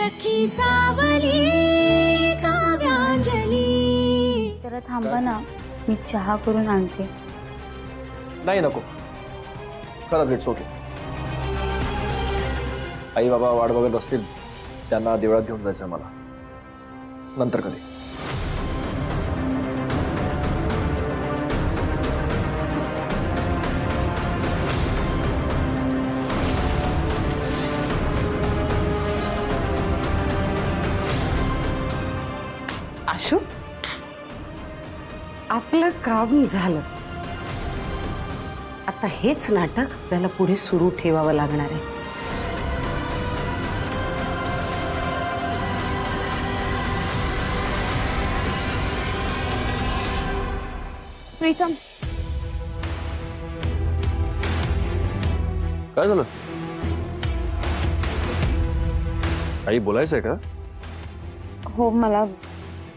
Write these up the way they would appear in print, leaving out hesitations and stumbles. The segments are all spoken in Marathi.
सखी सावली काव्यांजली। जरा थांबा ना, मी चहा करून आणते। नाही नको, खरंच इट्स ओके। आई बाबा वाट बघत असतील, त्यांना देवळात घेऊन जायचं मला, नंतर कधी। आशू, आपलं काम झालं। आता हेच नाटक आपल्याला पुढे सुरू ठेवावं लागणार आहे। प्रीतम, काय झालं? काही बोलायचंय का? हो, मला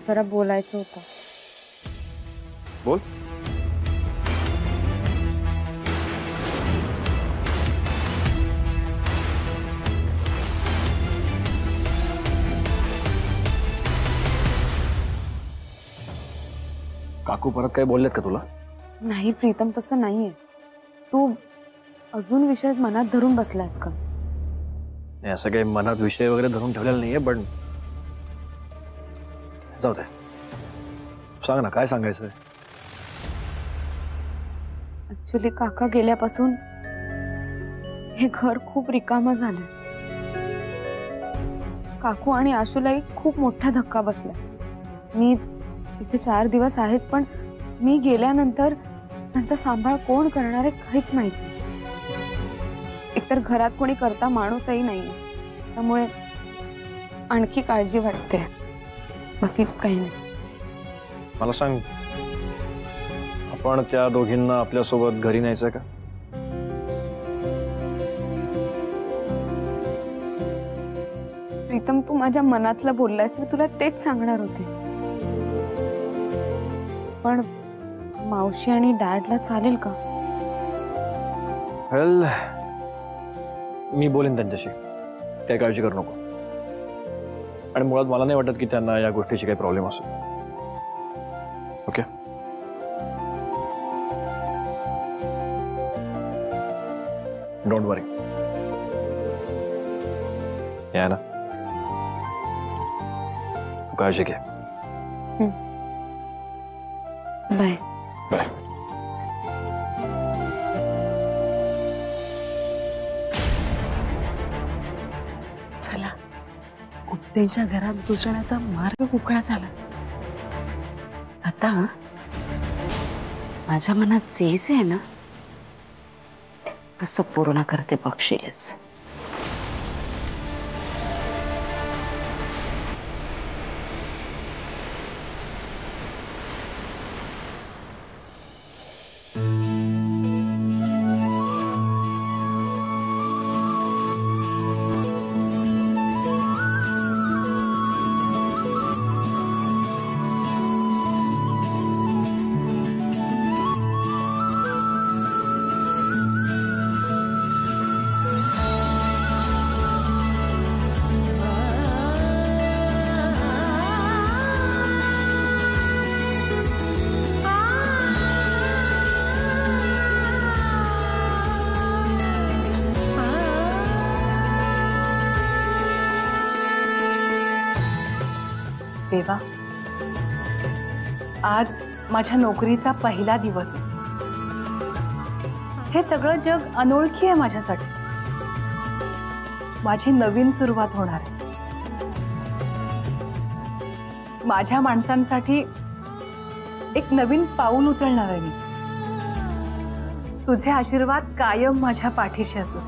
जरा बोलायचं होतं। बोल। काकू परत काही बोललेत का तुला? नाही प्रीतम, तसं नाहीये। तू अजून विषय मनात धरून बसलायस का? नाही, असं काही मनात विषय वगैरे धरून ठेवलेला नाहीये, पण जाऊ दे, सांग ना काय सांगायचंय। ऍक्च्युली काका गेल्यापासून हे घर खूप रिकामं झालंय। काकू आणि आशूलाही खूप मोठा धक्का बसलाय। मी इथे 4 दिवस आहेच, पण मी गेल्यानंतर त्यांचा सांभाळ कोण करणार आहे काहीच माहित नाही। एकतर घरात कोणी करता माणूसही नाही, त्यामुळे आणखी काळजी वाटते, बाकी काही नाही। मला सांग, आपण त्या दोघींना आपल्या सोबत घरी न्यायचं का? प्रीतम, तू माझ्या मनातलं बोललायस, मी तुला तेच सांगणार होते, पण मावशी आणि डॅडला चालेल का? वेल, मी बोलेन त्यांच्याशी, काही काळजी करू नको। आणि मुळात मला नाही वाटत की त्यांना या गोष्टीची काही प्रॉब्लेम असेल। ओके, डोंट वरी, या ना, तू काळजी घे। Bye bye. चला, गुप्तेंच्या घरात घुसण्याचा मार्ग मोकळा झाला। आता माझ्या मनात जे आहे ना, ते कसं पूर्ण करते बघशीलच। देवा, आज माझ्या नोकरीचा पहिला दिवस आहे। हे सगळं जग अनोळखी आहे माझ्यासाठी। माझी नवीन सुरुवात होणार आहे। माझ्या माणसांसाठी एक नवीन पाऊल उचलणार आहे मी। तुझे आशीर्वाद कायम माझ्या पाठीशी असो।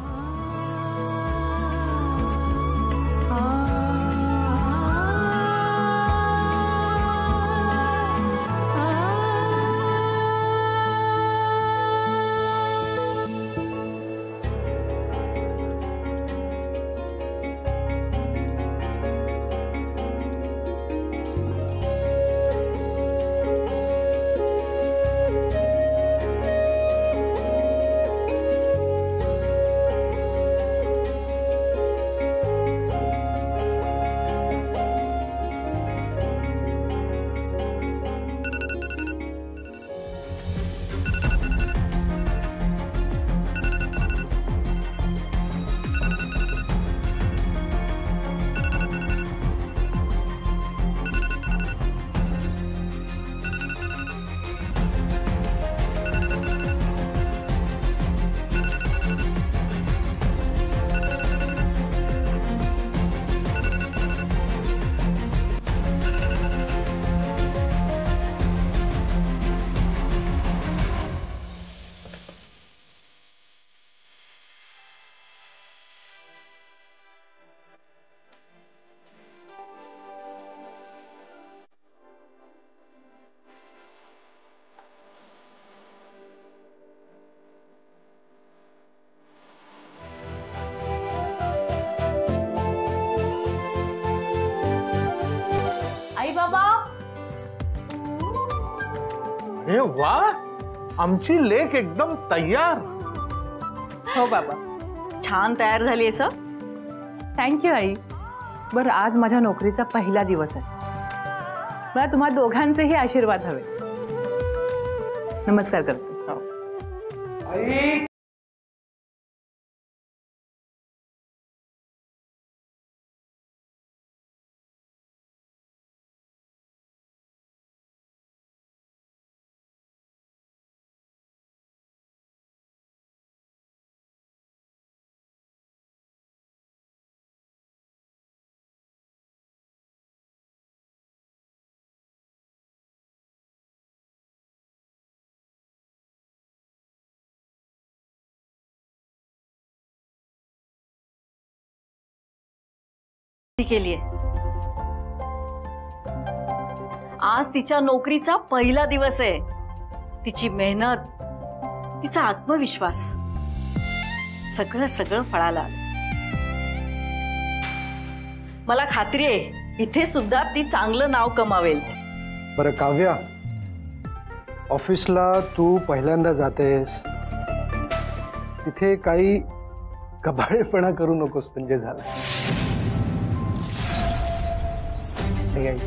अरे वा, आमची लेक एकदम तयार. हो बाबा. छान तयार झाली सर. थँक्यू आई. बरं, आज माझ्या नोकरीचा पहिला दिवस आहे. मला तुम्हा दोघांचेही आशीर्वाद हवे. नमस्कार करते. आई के लिए आज तिच्या नोकरीचा पहिला दिवस आहे. तिची मेहनत, तिचा आत्मविश्वास सगळं सगळं फळाला आलं. मला खात्री आहे इथे सुद्धा ती चांगलं नाव कमावेल. बरं काव्या, ऑफिसला तू पहिल्यांदा जातेस, तिथे काही कबाडेपणा करू नकोस म्हणजे झालं.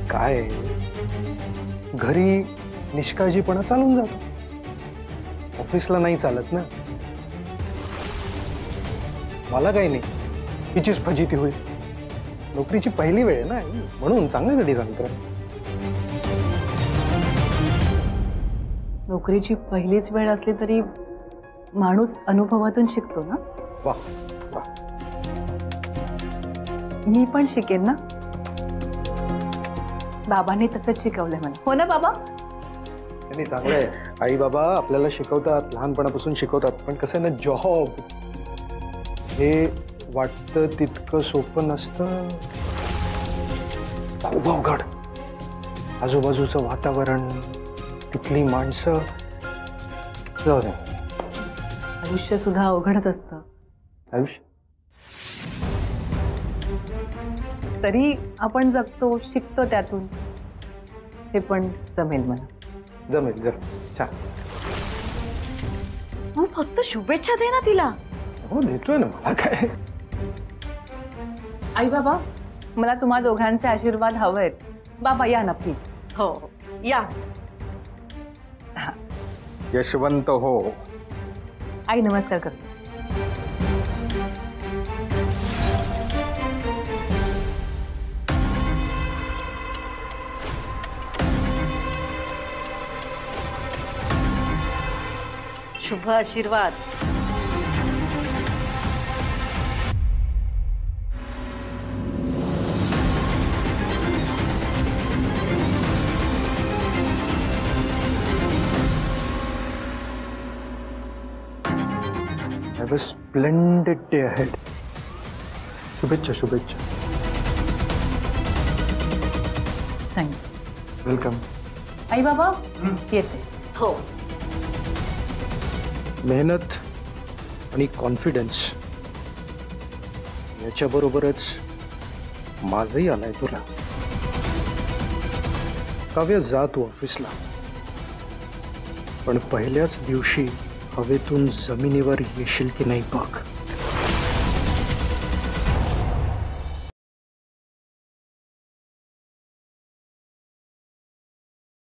काय घरी निष्काळजीपणा चालून जातो, ऑफिसला नाही चालत ना. मला काही नाही, हिचीच फजिती होईल. नोकरीची पहिली वेळ आहे ना, म्हणून चांगल्यासाठी सांगतो. नोकरीची पहिलीच वेळ असली तरी माणूस अनुभवातून शिकतो ना. वा वा. मी पण शिकेन ना. बाबांनी तसंच शिकवलंय मला. हो ना बाबा? नाही, चांगलंय. आई बाबा आपल्याला शिकवतात, लहानपणापासून शिकवतात, पण कसं आहे ना, जॉब हे वाटतं तितकं सोपं नसतं. खूप अवघड. आजूबाजूचं वातावरण, तिथली माणसं. जाऊ दे, आयुष्य सुद्धा अवघडच असतं. आयुष्य तरी आपण जगतो, शिकतो त्यातून. हे पण जमेल मला. जमेल जर छान. तू फक्त शुभेच्छा दे ना तिला. हो देतोय ना, मला काय. आई बाबा, मला तुम्हा दोघांचे आशीर्वाद हवेत. बाबा या ना प्लीज. हो या. यशवंत हो. आई नमस्कार करते. शुभ आशीर्वाद. Have a splendid day ahead. शुभेच्छा शुभेच्छा. थँक्यू. वेलकम. आई बाबा येते. हो. मेहनत आणि कॉन्फिडन्स याच्याबरोबरच माझंही आलंय तुला. काव्य, जा तू ऑफिसला, पण पहिल्याच दिवशी हवेतून जमिनीवर येशील की नाही बघ.